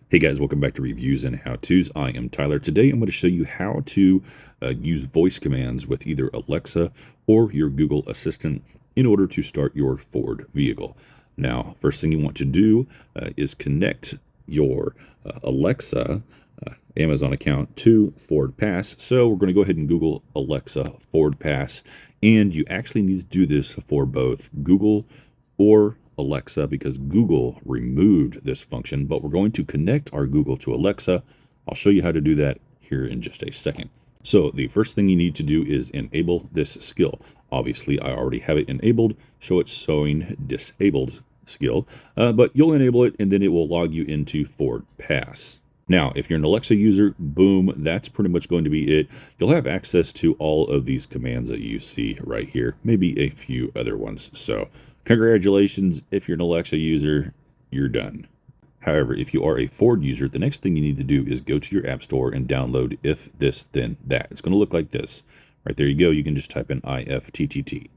Hey guys, welcome back to Reviews and How-Tos. I am Tyler. Today I'm going to show you how to use voice commands with either Alexa or your Google Assistant in order to start your Ford vehicle. Now, first thing you want to do is connect your Alexa Amazon account to FordPass. So we're going to go ahead and Google Alexa FordPass, and you actually need to do this for both Google or Alexa because Google removed this function, but we're going to connect our Google to Alexa. I'll show you how to do that here in just a second. So the first thing you need to do is enable this skill. Obviously, I already have it enabled. Show it showing disabled skill, but you'll enable it and then it will log you into FordPass. Now, if you're an Alexa user, boom, that's pretty much going to be it. You'll have access to all of these commands that you see right here, maybe a few other ones. So congratulations, if you're an Alexa user, you're done. However, if you are a Ford user, the next thing you need to do is go to your App Store and download If This Then That. It's going to look like this. Right there you go. You can just type in IFTTT.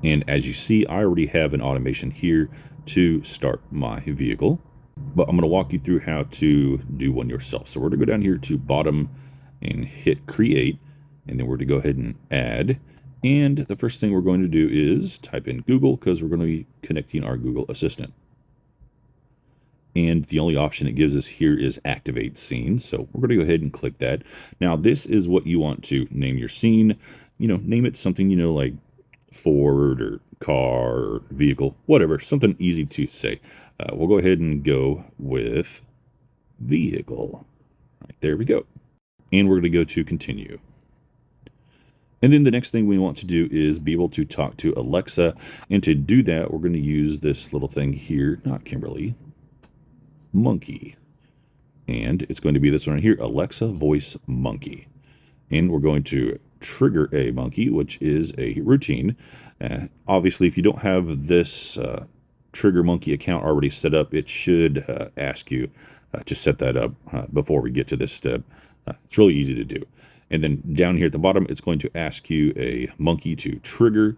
And as you see, I already have an automation here to start my vehicle. But I'm going to walk you through how to do one yourself. So we're going to go down here to bottom and hit create. And then we're going to go ahead and add. And the first thing we're going to do is type in Google because we're going to be connecting our Google Assistant. And the only option it gives us here is activate scene. So we're going to go ahead and click that. Now, this is what you want to name your scene. Name it something, like Ford or car or vehicle, whatever, something easy to say. We'll go ahead and go with vehicle. Right, there we go. And we're going to go to continue. And then the next thing we want to do is be able to talk to Alexa. And to do that, we're going to use this little thing here, not Kimberly, Monkey. And it's going to be this one right here, Alexa Voice Monkey. And we're going to trigger a monkey, which is a routine. Obviously, if you don't have this trigger monkey account already set up, it should ask you to set that up before we get to this step. It's really easy to do. And then down here at the bottom, it's going to ask you a monkey to trigger.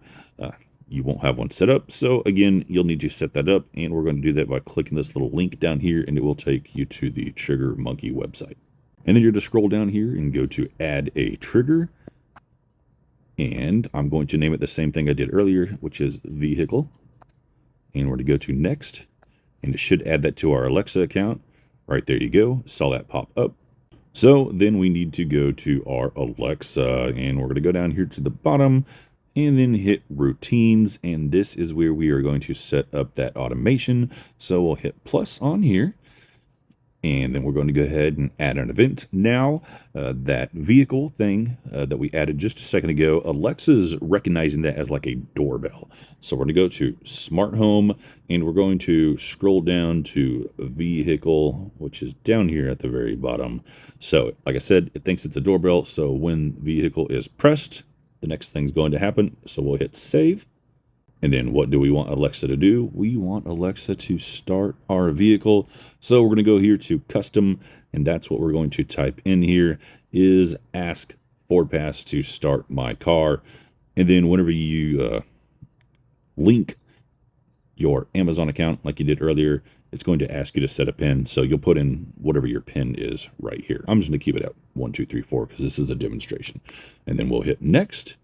You won't have one set up. So again, you'll need to set that up. And we're going to do that by clicking this little link down here, and it will take you to the Trigger Monkey website. And then you're to scroll down here and go to add a trigger. And I'm going to name it the same thing I did earlier, which is vehicle. And we're going to go to next. And it should add that to our Alexa account. Right there you go. Saw that pop up. So then we need to go to our Alexa, and we're going to go down here to the bottom and then hit routines. And this is where we are going to set up that automation. So we'll hit plus on here. And then we're going to go ahead and add an event. Now, that vehicle thing that we added just a second ago, Alexa's recognizing that as like a doorbell. So we're going to go to smart home, and we're going to scroll down to vehicle, which is down here at the very bottom. So like I said, it thinks it's a doorbell. So when vehicle is pressed, the next thing's going to happen. So we'll hit save. And then what do we want Alexa to do? We want Alexa to start our vehicle. So we're going to go here to custom, and that's what we're going to type in here is ask FordPass to start my car. And then whenever you link your Amazon account like you did earlier, it's going to ask you to set a PIN. So you'll put in whatever your PIN is right here. I'm just going to keep it at 1, 2, 3, 4 because this is a demonstration. And then we'll hit next,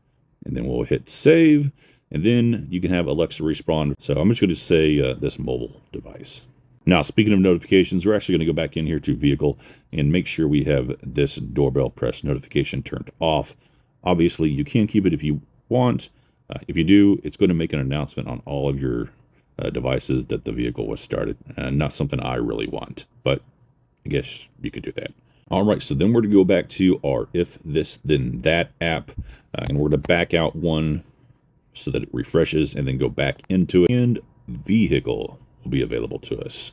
and then we'll hit save. And then you can have Alexa respond. So I'm just going to say this mobile device. Now, speaking of notifications, we're actually going to go back in here to vehicle and make sure we have this doorbell press notification turned off. Obviously, you can keep it if you want. If you do, it's going to make an announcement on all of your devices that the vehicle was started. Not something I really want, but I guess you could do that. All right, so then we're going to go back to our If This Then That app, and we're going to back out one so that it refreshes and then go back into it, and vehicle will be available to us.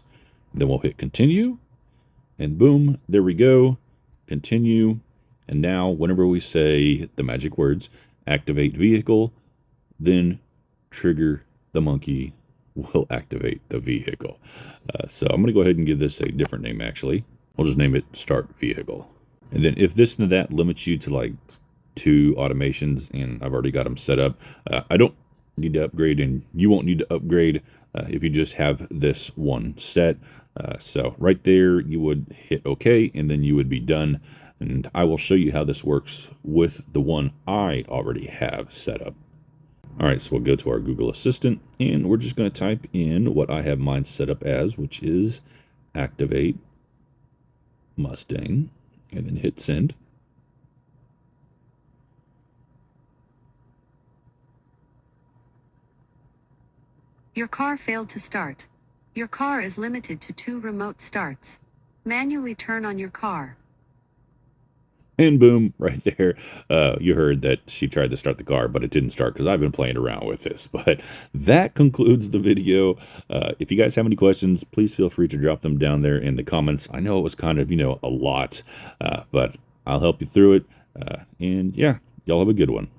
Then we'll hit continue, and boom, there we go, continue. And now whenever we say the magic words, activate vehicle, then trigger the monkey will activate the vehicle. So I'm going to go ahead and give this a different name actually. We'll just name it start vehicle. And then if this and that limits you to like 2 automations, and I've already got them set up. I don't need to upgrade, and you won't need to upgrade if you just have this one set. So right there, you would hit OK, and then you would be done. And I will show you how this works with the one I already have set up. All right, so we'll go to our Google Assistant, and we're just going to type in what I have mine set up as, which is Activate Mustang, and then hit send. Your car failed to start. Your car is limited to 2 remote starts. Manually turn on your car. And boom, right there, you heard that she tried to start the car, but it didn't start because I've been playing around with this. But that concludes the video. If you guys have any questions, please feel free to drop them down there in the comments. I know it was kind of, a lot, but I'll help you through it. And yeah, y'all have a good one.